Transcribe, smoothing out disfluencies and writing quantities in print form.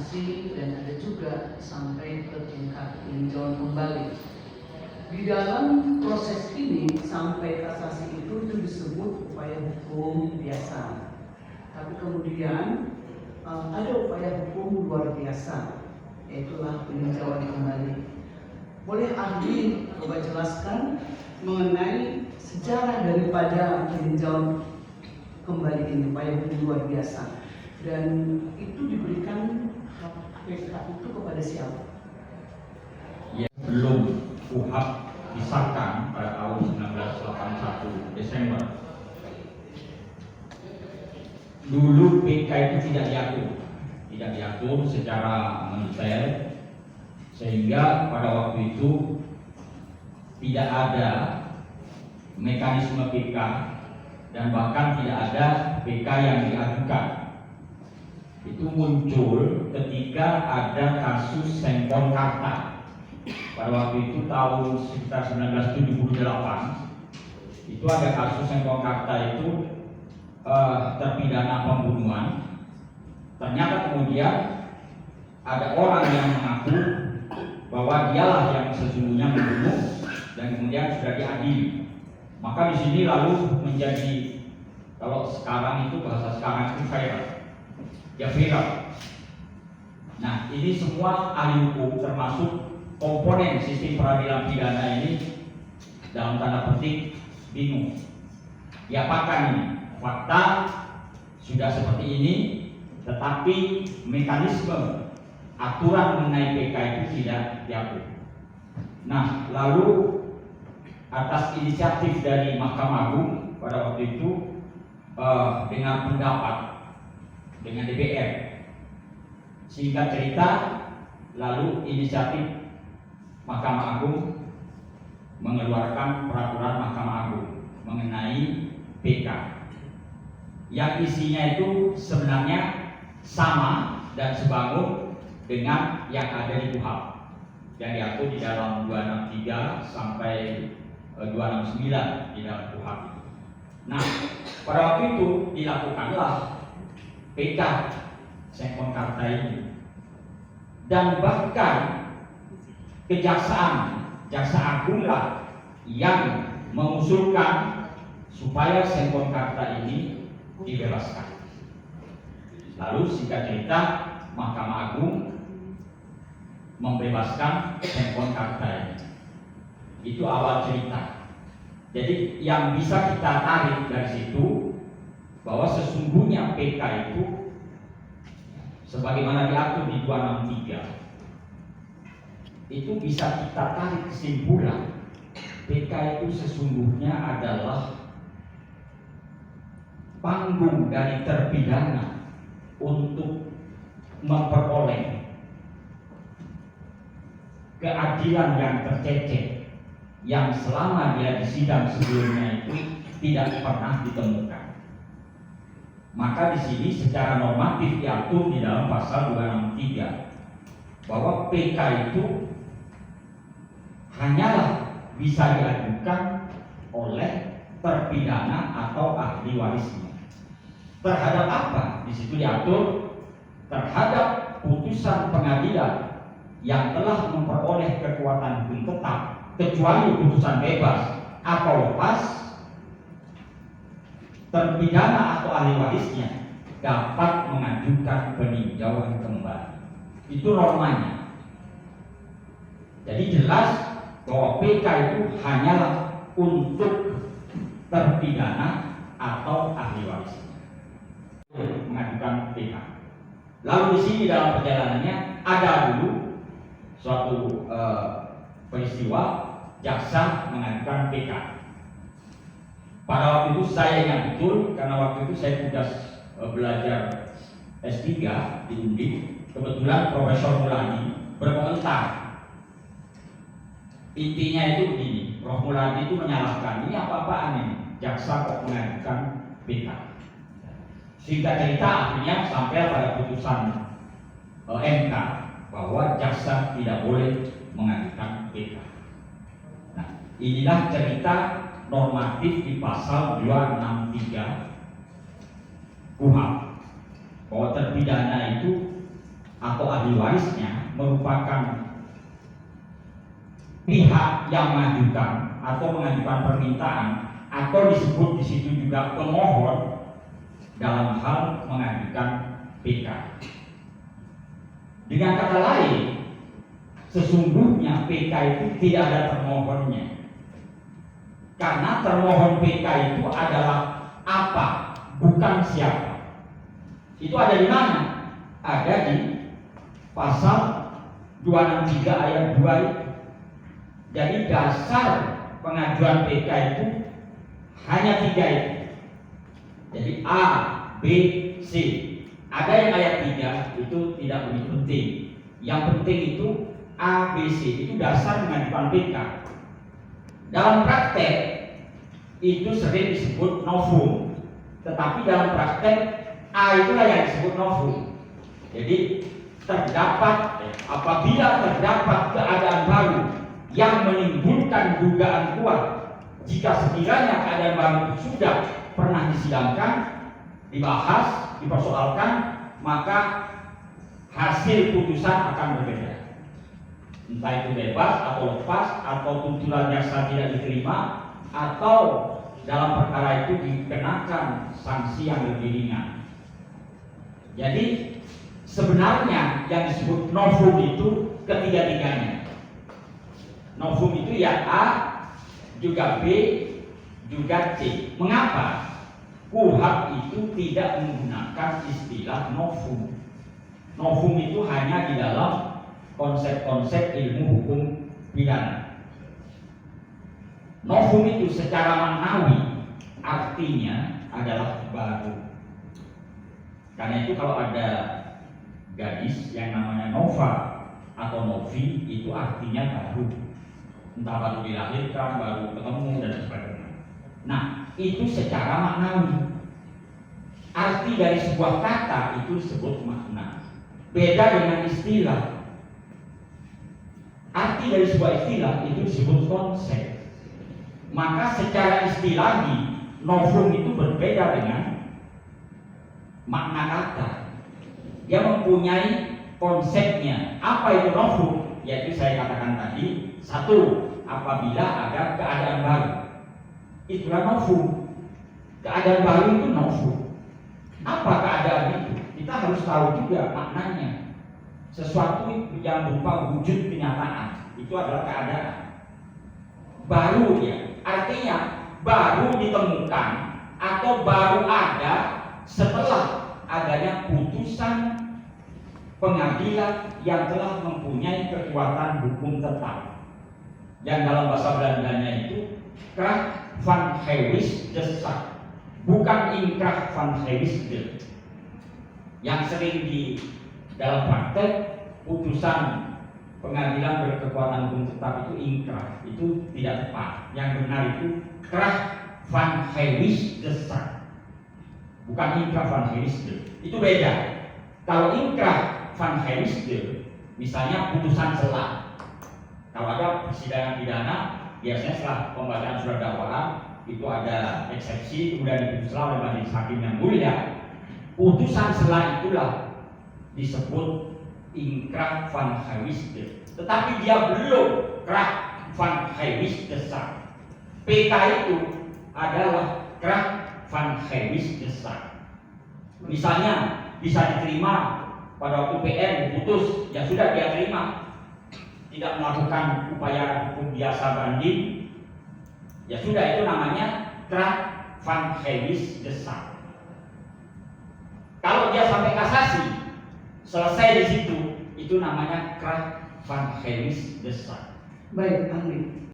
kasasi dan ada juga sampai ke tingkat peninjauan kembali. Di dalam proses ini sampai kasasi itu disebut upaya hukum biasa. Tapi kemudian ada upaya hukum luar biasa, yaitulah peninjauan kembali. Boleh ahli coba jelaskan mengenai sejarah daripada peninjauan kembali ini, upaya hukum luar biasa, dan itu diberikan hak PK itu kepada siapa? Ya, belum KUHP disahkan pada tahun 1981 Desember. Dulu PK itu tidak diatur secara mendetail, sehingga pada waktu itu tidak ada mekanisme PK dan bahkan tidak ada PK yang diajukan. Itu muncul ketika ada kasus Sengkon Karta. Pada waktu itu tahun sekitar 1978 itu ada kasus Sengkon Karta itu terpidana pembunuhan. Ternyata kemudian ada orang yang mengaku bahwa dialah yang sesungguhnya membunuh dan kemudian sudah diadili. Maka di sini lalu menjadi, kalau sekarang itu bahasa sekarang itu viral. Nah, ini semua ahli hukum termasuk komponen sistem peradilan pidana ini dalam tanda petik bingung. Diapakan ini? Fakta sudah seperti ini, tetapi mekanisme aturan mengenai PK itu tidak diatur. Nah, lalu atas inisiatif dari Mahkamah Agung pada waktu itu dengan pendapat dengan DPR, singkat cerita, lalu inisiatif Mahkamah Agung mengeluarkan peraturan Mahkamah Agung mengenai PK yang isinya itu sebenarnya sama dan sebangun dengan yang ada di KUHP yang diatur di dalam 263 sampai 269 di dalam KUHP. Nah, pada waktu itu dilakukanlah PK Sengkon Karta ini, dan bahkan Jaksa Agung lah yang mengusulkan supaya Sengkon Karta ini dibebaskan. Lalu singkat cerita Mahkamah Agung membebaskan Sengkon Karta ini. Itu awal cerita. Jadi yang bisa kita tarik dari situ bahwa sesungguhnya PK itu sebagaimana diatur di 263 itu bisa kita tarik kesimpulan PK itu sesungguhnya adalah panggung dari terpidana untuk memperoleh keadilan yang tercecer yang selama dia di sidang sebelumnya itu tidak pernah ditemukan. Maka di sini secara normatif diatur di dalam pasal 263 bahwa PK itu hanyalah bisa diajukan oleh terpidana atau ahli warisnya. Terhadap apa? Di situ diatur terhadap putusan pengadilan yang telah memperoleh kekuatan hukum tetap kecuali putusan bebas atau lepas, terpidana atau ahli warisnya dapat mengajukan peninjauan kembali. Itu normanya. Jadi jelas bahwa PK itu hanyalah untuk terpidana atau ahli warisnya mengajukan PK. Lalu di sini dalam perjalanannya ada dulu suatu peristiwa jaksa mengajukan PK. Pada waktu itu saya ingat betul karena waktu itu saya tugas belajar S3 di Undip. Kebetulan Profesor Muladi berkomentar. Intinya itu begini, Prof Muladi itu menyalahkan ini apa-apaan ini, jaksa kok mengajukan PK. Singkat cerita akhirnya sampai pada putusan MK bahwa jaksa tidak boleh mengajukan PK. Nah, inilah cerita normatif di pasal 263 KUHP bahwa terpidana itu atau ahli warisnya merupakan pihak yang mengajukan atau mengajukan permintaan, atau disebut di situ juga pemohon dalam hal mengajukan PK. Dengan kata lain, sesungguhnya PK itu tidak ada termohonnya, karena termohon PK itu adalah apa, bukan siapa. Itu ada di mana? Ada di pasal 263 ayat 2 itu. Jadi dasar pengajuan PK itu hanya 3 itu. Jadi A, B, C. Ada yang ayat 3 itu tidak begitu penting. Yang penting itu A, B, C. Itu dasar pengajuan PK. Dalam praktek itu sering disebut novum. Tetapi dalam praktek A itulah yang disebut novum. Jadi apabila terdapat keadaan baru yang menimbulkan dugaan kuat, jika sekiranya keadaan baru itu sudah pernah disidangkan, dibahas, dipersoalkan, maka hasil putusan akan berbeda. Entah itu bebas atau lepas, atau tuntutan jaksa tidak diterima, atau dalam perkara itu dikenakan sanksi yang lebih ringan. Jadi sebenarnya yang disebut novum itu ketiga-tiganya. Novum itu ya A, juga B, juga C. Mengapa? KUHP itu tidak menggunakan istilah novum. Novum itu hanya di dalam konsep-konsep ilmu hukum pidana. Novum itu secara maknawi artinya adalah baru. Karena itu kalau ada gadis yang namanya Nova atau Novi, itu artinya baru. Entah baru dilahirkan, baru ketemu, dan sebagainya. Nah, itu secara maknawi. Arti dari sebuah kata itu disebut makna. Beda dengan istilah. Arti dari sebuah istilah itu disebut konsep. Maka secara istilahi, novum itu berbeda dengan makna kata. Dia mempunyai konsepnya. Apa itu novum? Yaitu saya katakan tadi, satu, apabila ada keadaan baru, itulah novum. Keadaan baru itu novum. Apa keadaan itu? Kita harus tahu juga maknanya. Sesuatu yang berupa wujud kenyataan, itu adalah keadaan baru ya. Artinya baru ditemukan atau baru ada setelah adanya putusan pengadilan yang telah mempunyai kekuatan hukum tetap. Yang dalam bahasa Belandanya itu kracht van gewisgesag, bukan inkrah van gewisde. Yang sering di dalam praktek putusan pengadilan berkekuatan hukum tetap itu inkrah, itu tidak tepat. Yang benar itu kracht van gewisgesag, bukan inkrah van gewisde. Itu beda. Kalau inkrah van gewisde, misalnya putusan selah. Kalau ada persidangan pidana, biasanya setelah pembacaan surat dakwaan itu ada eksepsi, kemudian diputus oleh majelis hakim yang mulia. Putusan selah itulah disebut inkrah van gewisde. Tetapi dia belum kracht van gewisgesag. PK itu adalah kracht van gewisgesag. Misalnya bisa diterima pada waktu PN diputus, ya sudah dia terima, tidak melakukan upaya hukum biasa banding, ya sudah, itu namanya kracht van gewisgesag. Kalau dia sampai kasasi, selesai di situ, itu namanya kracht van gewisgesag. Baik, Anggi.